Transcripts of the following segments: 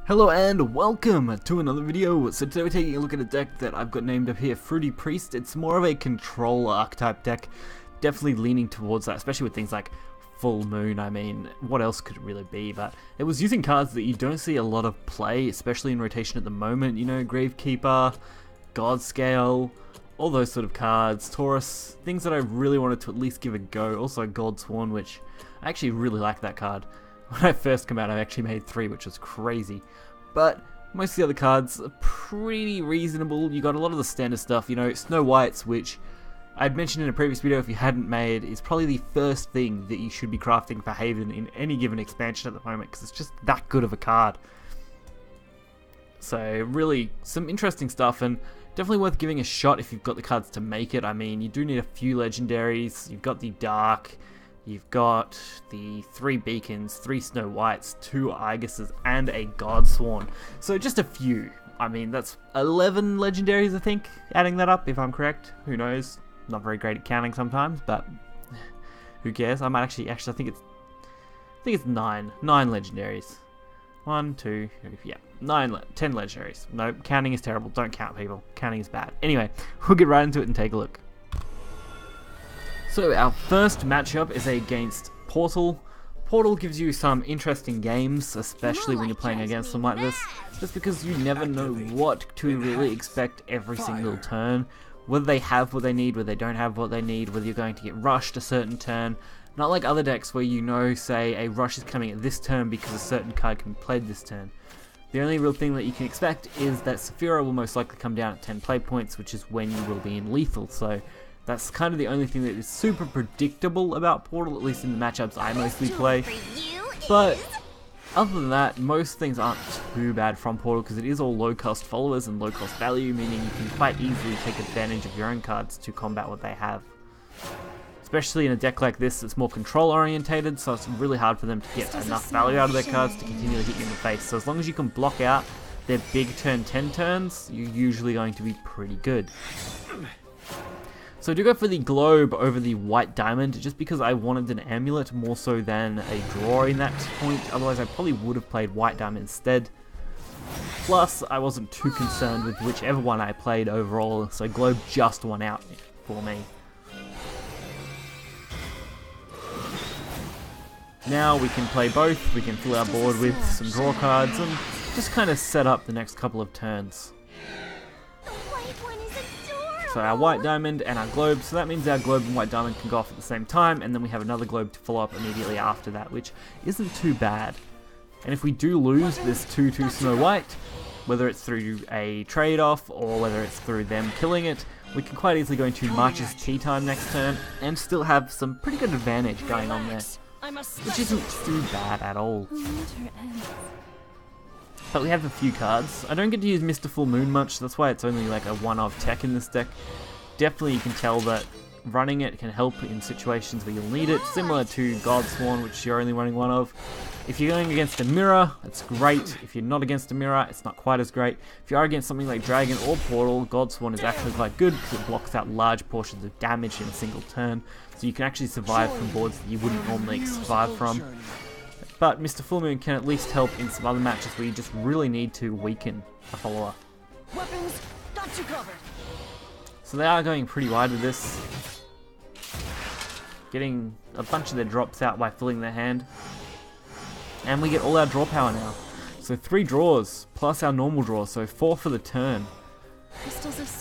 Hello and welcome to another video. So today we're taking a look at a deck that I've got named up here, Fruity Priest. It's more of a control archetype deck, definitely leaning towards that, especially with things like Full Moon. I mean, what else could it really be? But it was using cards that you don't see a lot of play, especially in rotation at the moment. You know, Gravekeeper, Godscale, all those sort of cards, Taurus, things that I really wanted to at least give a go. Also Godsworn, which I actually really like that card. When I first came out, I actually made 3, which was crazy. But most of the other cards are pretty reasonable. You got a lot of the standard stuff, you know, Snow Whites, which I'd mentioned in a previous video if you hadn't made, is probably the first thing that you should be crafting for Haven in any given expansion at the moment, because it's just that good of a card. So really, some interesting stuff, and definitely worth giving a shot if you've got the cards to make it. I mean, you do need a few legendaries, you've got the Dark, you've got the 3 Beacons, 3 Snow Whites, 2 Arguses, and a Godsworn. So just a few. I mean, that's 11 legendaries, I think, adding that up, if I'm correct. Who knows? Not very great at counting sometimes, but who cares? I might actually I think it's 9 legendaries. 1, 2, 3, yeah, 10 legendaries. No, counting is terrible. Don't count, people. Counting is bad. Anyway, we'll get right into it and take a look. So our first matchup is against Portal. Portal gives you some interesting games, especially when you're playing against them like this, just because you never know what to really expect every single turn. Whether they have what they need, whether they don't have what they need, whether you're going to get rushed a certain turn. Not like other decks where you know, say, a rush is coming at this turn because a certain card can be played this turn. The only real thing that you can expect is that Saphira will most likely come down at 10 play points, which is when you will be in lethal. So that's kind of the only thing that is super predictable about Portal, at least in the matchups I mostly play. But other than that, most things aren't too bad from Portal, because it is all low-cost followers and low-cost value, meaning you can quite easily take advantage of your own cards to combat what they have. Especially in a deck like this that's more control-orientated, so it's really hard for them to get enough value out of their cards to continually hit you in the face. So as long as you can block out their big turn 10 turns, you're usually going to be pretty good. So I do go for the Globe over the White Diamond, just because I wanted an amulet more so than a draw in that point. Otherwise I probably would have played White Diamond instead. Plus, I wasn't too concerned with whichever one I played overall, so Globe just won out for me. Now we can play both, we can fill our board with some draw cards and just kind of set up the next couple of turns. So our White Diamond and our Globe, so that means our Globe and White Diamond can go off at the same time, and then we have another Globe to follow up immediately after that, which isn't too bad. And if we do lose this 2-2 Snow White, whether it's through a trade-off or whether it's through them killing it, we can quite easily go into March's Tea Time next turn and still have some pretty good advantage going on there, which isn't too bad at all. But we have a few cards. I don't get to use Mr. Full Moon much, that's why it's only like a one-of tech in this deck. Definitely you can tell that running it can help in situations where you'll need it, similar to Godsworn, which you're only running one of. If you're going against a mirror, it's great. If you're not against a mirror, it's not quite as great. If you are against something like Dragon or Portal, Godsworn is actually quite good because it blocks out large portions of damage in a single turn, so you can actually survive from boards that you wouldn't normally survive from. But Mr. Full Moon can at least help in some other matches where you just really need to weaken a follower. Weapons, got you covered. So they are going pretty wide with this, getting a bunch of their drops out by filling their hand. And we get all our draw power now. So 3 draws, plus our normal draw, so 4 for the turn.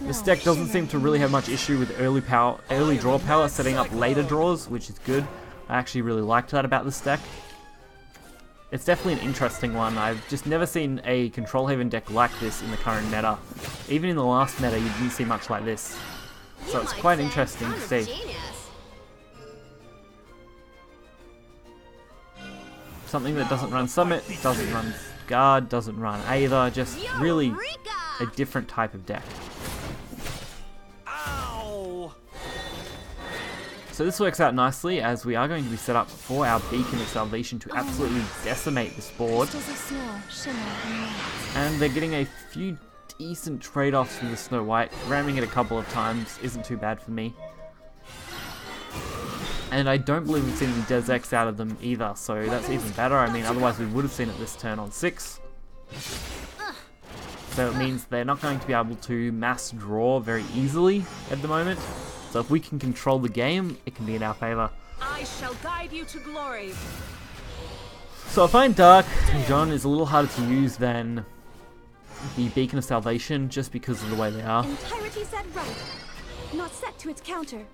This deck doesn't seem to really have much issue with early draw power, setting up later draws, which is good. I actually really liked that about this deck. It's definitely an interesting one. I've just never seen a Control Haven deck like this in the current meta. Even in the last meta, you didn't see much like this. So it's quite interesting to see. Something that doesn't run Summit, doesn't run Guard, doesn't run Aether, just really a different type of deck. So this works out nicely, as we are going to be set up for our Beacon of Salvation to absolutely decimate this board. And they're getting a few decent trade-offs with the Snow White. Ramming it a couple of times isn't too bad for me. And I don't believe we've seen the Des Ex out of them either, so that's even better. I mean, otherwise we would have seen it this turn on 6. So it means they're not going to be able to mass draw very easily at the moment. So if we can control the game, it can be in our favour. I shall guide you to glory. So I find Dark John is a little harder to use than the Beacon of Salvation, just because of the way they are. Entirety set right, not set to its counter.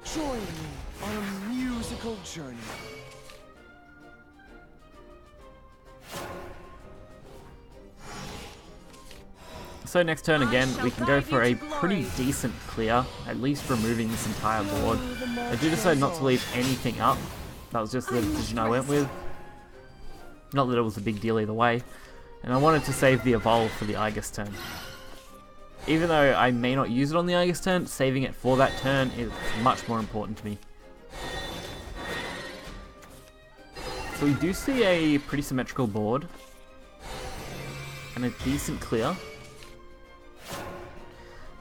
Join me on a musical journey. So next turn again, we can go for a pretty decent clear, at least removing this entire board. I do decide not to leave anything up. That was just the decision I went with. Not that it was a big deal either way. And I wanted to save the Evolve for the Aegis turn. Even though I may not use it on the Aegis turn, saving it for that turn is much more important to me. So we do see a pretty symmetrical board. And a decent clear.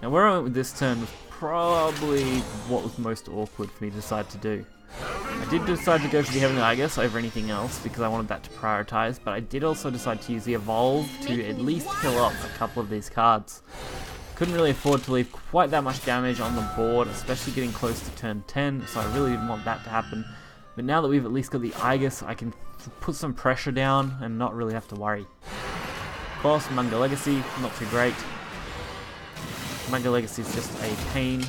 Now where I went with this turn was probably what was most awkward for me to decide to do. I did decide to go for the Heavenly Aegis over anything else because I wanted that to prioritize, but I did also decide to use the Evolve to at least kill off a couple of these cards. Couldn't really afford to leave quite that much damage on the board, especially getting close to turn 10, so I really didn't want that to happen. But now that we've at least got the Aegis, I can put some pressure down and not really have to worry. Of course, Manga Legacy, not too great. Manga Legacy is just a pain.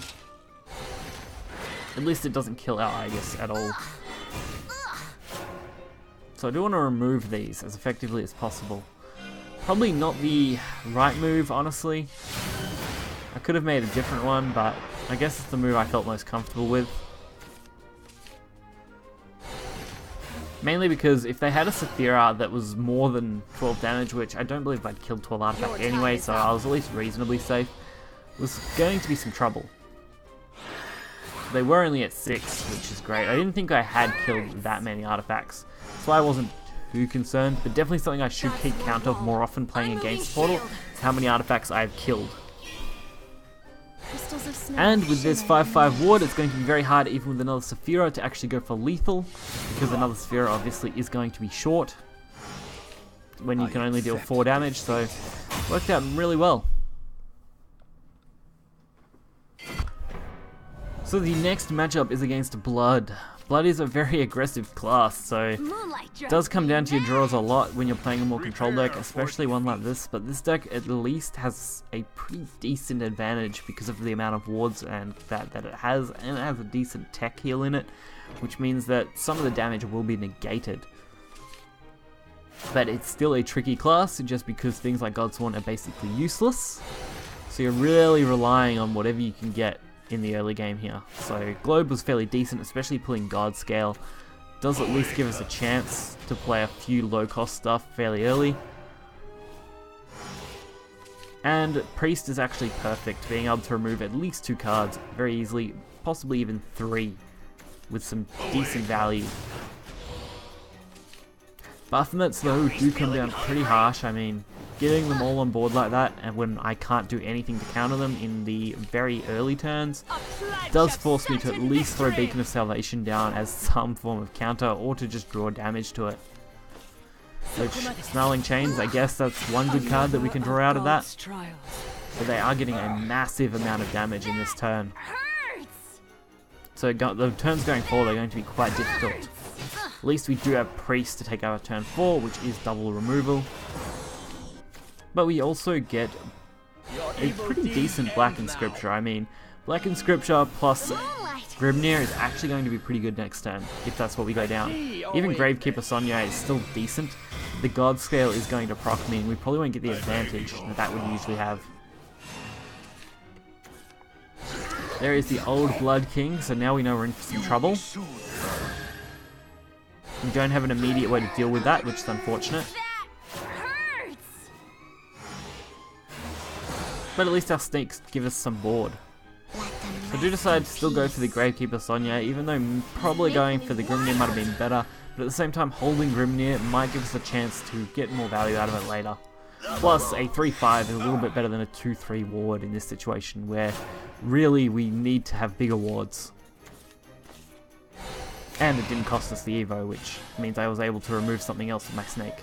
At least it doesn't kill our Aegis at all. So I do want to remove these as effectively as possible. Probably not the right move, honestly. I could have made a different one, but I guess it's the move I felt most comfortable with. Mainly because if they had a Saphira that was more than 12 damage, which I don't believe I'd killed 12 artifact anyway, so I was at least reasonably safe, was going to be some trouble. They were only at 6, which is great. I didn't think I had killed that many artifacts, so I wasn't too concerned, but definitely something I should keep count of more often playing against Portal, is how many artifacts I have killed. And with this 5/5 ward, it's going to be very hard even with another Saphira to actually go for lethal, because another Saphira obviously is going to be short when you can only deal 4 damage, so it worked out really well. So the next matchup is against Blood. Blood is a very aggressive class, so it does come down to your draws a lot when you're playing a more controlled deck, especially one like this, but this deck at least has a pretty decent advantage because of the amount of wards and that it has, and it has a decent tech heal in it, which means that some of the damage will be negated. But it's still a tricky class, just because things like Godsworn are basically useless, so you're really relying on whatever you can get in the early game here. So Globe was fairly decent, especially pulling Guard Scale. Does at least give us a chance to play a few low cost stuff fairly early. And Priest is actually perfect, being able to remove at least 2 cards very easily, possibly even 3, with some decent value. Bahamut though do come down pretty harsh. I mean, getting them all on board like that, and when I can't do anything to counter them in the very early turns, does force me to at least throw Beacon of Salvation down as some form of counter, or to just draw damage to it. Which, Snarling Chains, I guess that's one good card that we can draw out of that. But they are getting a massive amount of damage in this turn. So the turns going forward are going to be quite difficult. At least we do have Priest to take our turn 4, which is double removal. But we also get a pretty decent Black Inscripture. I mean, Black Inscripture plus Grimnir is actually going to be pretty good next turn, if that's what we go down. Even Gravekeeper Sonya is still decent. The God Scale is going to proc me, and we probably won't get the advantage that would usually have. There is the old Blood King, so now we know we're in for some trouble. We don't have an immediate way to deal with that, which is unfortunate. But at least our sneaks give us some board. So I do decide to still go for the Gravekeeper Sonya, even though probably going for the Grimnir might have been better, but at the same time holding Grimnir might give us a chance to get more value out of it later. Plus a 3/5 is a little bit better than a 2/3 ward in this situation, where really we need to have bigger wards. And it didn't cost us the Evo, which means I was able to remove something else with my snake.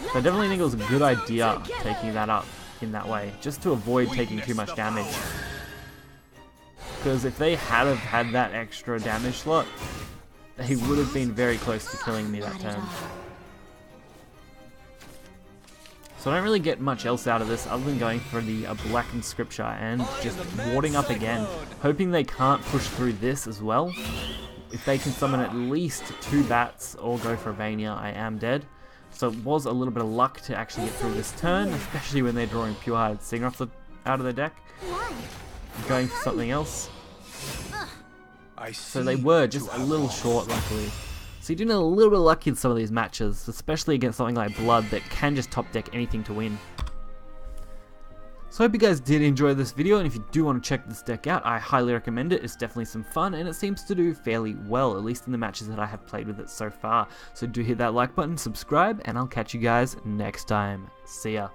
So I definitely think it was a good idea taking that up in that way, just to avoid taking too much damage. Because if they had have had that extra damage slot, they would have been very close to killing me that turn. So I don't really get much else out of this other than going for the blackened scripture and just warding up again, hoping they can't push through this as well. If they can summon at least 2 bats or go for a Vania, I am dead. So it was a little bit of luck to actually get through this turn, especially when they're drawing Pure-Hearted Singer out of their deck. Going for something else. So they were just a little short, luckily. So you're doing a little bit of luck in some of these matches, especially against something like Blood that can just top deck anything to win. So I hope you guys did enjoy this video, and if you do want to check this deck out, I highly recommend it. It's definitely some fun, and it seems to do fairly well, at least in the matches that I have played with it so far. So do hit that like button, subscribe, and I'll catch you guys next time. See ya.